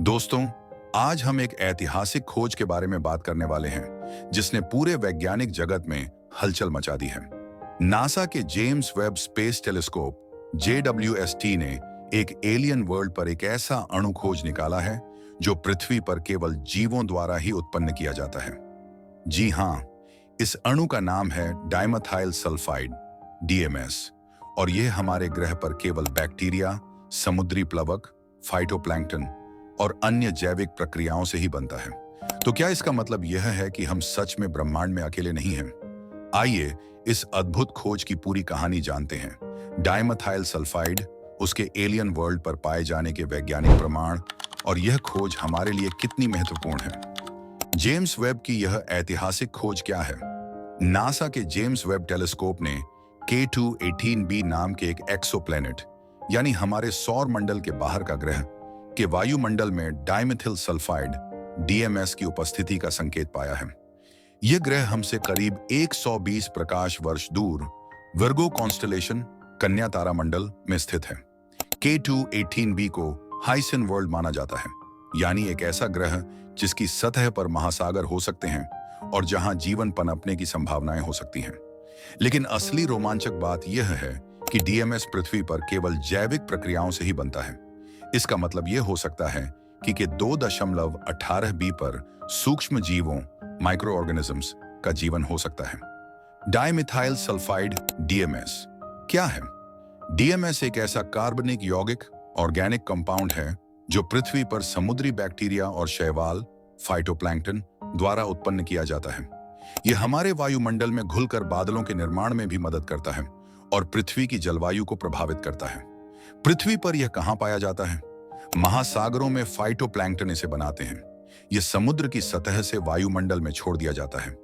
दोस्तों, आज हम एक ऐतिहासिक खोज के बारे में बात करने वाले हैं जिसने पूरे वैज्ञानिक जगत में हलचल मचा दी है। नासा के James Webb space telescope JWST ने एक एलियन वर्ल्ड पर एक ऐसा अणु खोज निकाला है जो पृथ्वी पर केवल जीवों द्वारा ही उत्पन्न किया जाता है। जी हाँ, इस अणु का नाम है डाइमेथाइल सल्फाइड DMS और यह हमारे ग्रह पर केवल बैक्टीरिया, समुद्री प्लवक, फाइटोप्लैंक्टन और अन्य जैविक प्रक्रियाओं से ही बनता है। तो क्या इसका मतलब यह है कि हम सच में ब्रह्मांड में अकेले नहीं हैं? आइए इस अद्भुत खोज की पूरी कहानी जानते हैं। डाइमेथाइल सल्फाइड, उसके एलियन वर्ल्ड पर पाए जाने के वैज्ञानिक प्रमाण और यह खोज हमारे लिए कितनी महत्वपूर्ण है। जेम्स वेब की यह ऐतिहासिक खोज क्या है? नासा के जेम्स वेब टेलीस्कोप ने K2-18b नाम के एक एक्सोप्लैनेट यानी हमारे सौर मंडल के बाहर का ग्रह के वायुमंडल में डाइमेथिल सल्फाइड DMS की उपस्थिति का संकेत पाया है। यह ग्रह हमसे करीब 120 प्रकाश वर्ष दूर वर्गो कॉन्स्टलेशन कन्या तारा मंडल में स्थित है। K2-18b को हाइसन वर्ल्ड माना जाता है, यानी एक ऐसा ग्रह जिसकी सतह पर महासागर हो सकते हैं और जहां जीवन पनपने की संभावनाएं हो सकती हैं। लेकिन असली रोमांचक बात यह है कि DMS पृथ्वी पर केवल जैविक प्रक्रियाओं से ही बनता है। इसका मतलब यह हो सकता है कि 2.18b पर सूक्ष्म जीवों माइक्रो ऑर्गेनिजम्स का जीवन हो सकता है। डाइमेथाइल सल्फाइड DMS क्या है? DMS एक ऐसा कार्बनिक यौगिक ऑर्गेनिक कंपाउंड है जो पृथ्वी पर समुद्री बैक्टीरिया और शैवाल फाइटोप्लैंक्टन द्वारा उत्पन्न किया जाता है। यह हमारे वायुमंडल में घुलकर बादलों के निर्माण में भी मदद करता है और पृथ्वी की जलवायु को प्रभावित करता है। पृथ्वी पर यह कहां पाया जाता है? महासागरों में फाइटोप्लैंक्टन इसे बनाते हैं। यह समुद्र की सतह से वायुमंडल में छोड़ दिया जाता है।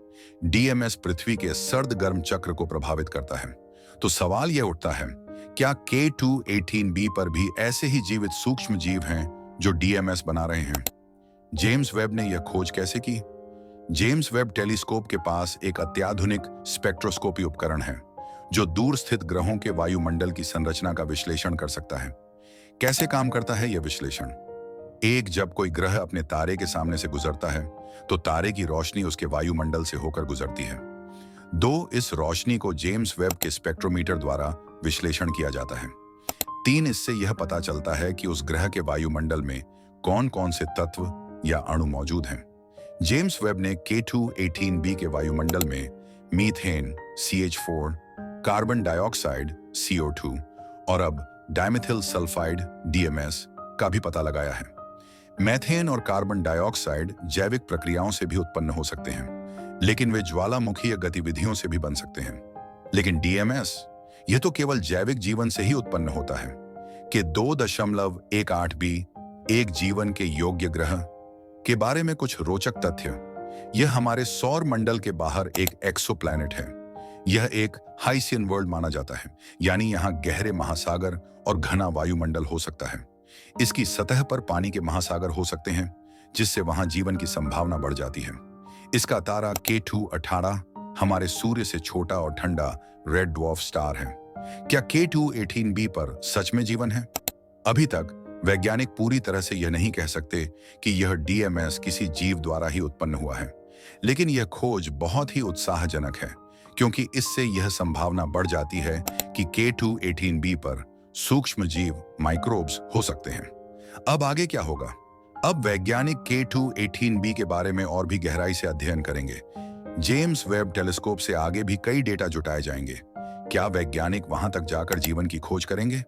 DMS पृथ्वी के सर्द गर्म चक्र को प्रभावित करता है। तो सवाल यह उठता है, क्या K2-18b पर भी ऐसे ही जीवित सूक्ष्म जीव हैं जो DMS बना रहे हैं? जेम्स वेब ने यह खोज कैसे की? जेम्स वेब टेलीस्कोप के पास एक अत्याधुनिक स्पेक्ट्रोस्कोपी उपकरण है जो दूर स्थित ग्रहों के वायुमंडल की संरचना का विश्लेषण कर सकता है। कैसे काम करता है यह विश्लेषण? जब कोई ग्रह अपने तारे के सामने से गुजरता है तो तारे की रोशनी उसके वायुमंडल से होकर गुजरती है। इस रोशनी को जेम्स वेब के स्पेक्ट्रोमीटर द्वारा विश्लेषण किया जाता है। इससे यह पता चलता है कि उस ग्रह के वायुमंडल में कौन कौन से तत्व या अणु मौजूद हैं। जेम्स वेब ने K2-18b के वायुमंडल में methane CH4, carbon dioxide CO2 और अब डाइमेथिल सल्फाइड DMS का भी पता लगाया है। मीथेन और कार्बन डाइऑक्साइड जैविक प्रक्रियाओं से भी उत्पन्न हो सकते हैं, लेकिन वे ज्वालामुखीय गतिविधियों से भी बन सकते हैं। लेकिन DMS यह तो केवल जैविक जीवन से ही उत्पन्न होता है। कि 2.18b एक जीवन के योग्य ग्रह के बारे में कुछ रोचक तथ्य। यह हमारे सौर मंडल के बाहर एक एक्सोप्लैनेट है। यह एक हाइसियन वर्ल्ड माना जाता है, यानी यहाँ गहरे महासागर और घना वायुमंडल हो सकता है। इसकी सतह पर पानी के महासागर हो सकते हैं, जिससे वहां जीवन की संभावना बढ़ जाती है। इसका तारा K2-18 हमारे सूर्य से छोटा और ठंडा रेड ड्वार्फ स्टार है। क्या K2-18b पर सच में जीवन है? अभी तक वैज्ञानिक पूरी तरह से यह नहीं कह सकते कि यह DMS किसी जीव द्वारा ही उत्पन्न हुआ है, लेकिन यह खोज बहुत ही उत्साहजनक है क्योंकि इससे यह संभावना बढ़ जाती है कि K2-18b पर सूक्ष्म जीव माइक्रोब्स हो सकते हैं। अब आगे क्या होगा? अब वैज्ञानिक K2-18b के बारे में और भी गहराई से अध्ययन करेंगे। जेम्स वेब टेलीस्कोप से आगे भी कई डेटा जुटाए जाएंगे। क्या वैज्ञानिक वहां तक जाकर जीवन की खोज करेंगे?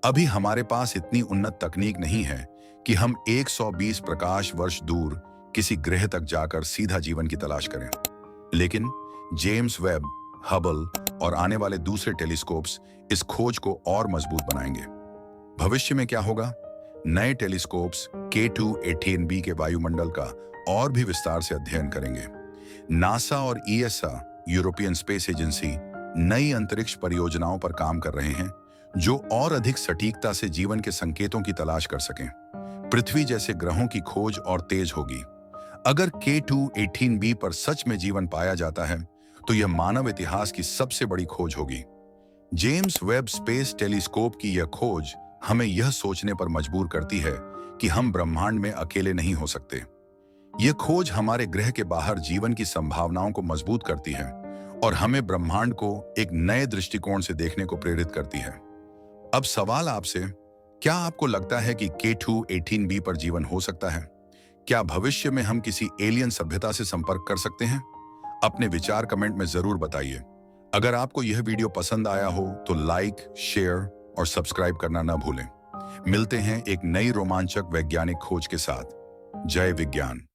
अभी हमारे पास इतनी उन्नत तकनीक नहीं है कि हम 120 प्रकाश वर्ष दूर किसी ग्रह तक जाकर सीधा जीवन की तलाश करें, लेकिन जेम्स वेब, हबल और आने वाले दूसरे टेलीस्कोप्स इस खोज को और मजबूत बनाएंगे। भविष्य में क्या होगा? नए टेलीस्कोप्स K2-18b के वायुमंडल का और भी विस्तार से अध्ययन करेंगे। नासा और ESA, यूरोपियन स्पेस एजेंसी, नई अंतरिक्ष परियोजनाओं पर काम कर रहे हैं जो और अधिक सटीकता से जीवन के संकेतों की तलाश कर सकें। पृथ्वी जैसे ग्रहों की खोज और तेज होगी। अगर K2-18b पर सच में जीवन पाया जाता है तो यह मानव इतिहास की सबसे बड़ी खोज होगी। जेम्स वेब स्पेस टेलीस्कोप की यह खोज हमें यह सोचने पर मजबूर करती है कि हम ब्रह्मांड में अकेले नहीं हो सकते। ये खोज हमारे ग्रह के बाहर जीवन की संभावनाओं को मजबूत करती है और हमें ब्रह्मांड को एक नए दृष्टिकोण से देखने को प्रेरित करती है। अब सवाल आपसे, क्या आपको लगता है कि K2 18b पर जीवन हो सकता है? क्या भविष्य में हम किसी एलियन सभ्यता से संपर्क कर सकते हैं? अपने विचार कमेंट में जरूर बताइए। अगर आपको यह वीडियो पसंद आया हो तो लाइक, शेयर और सब्सक्राइब करना न भूलें। मिलते हैं एक नई रोमांचक वैज्ञानिक खोज के साथ। जय विज्ञान।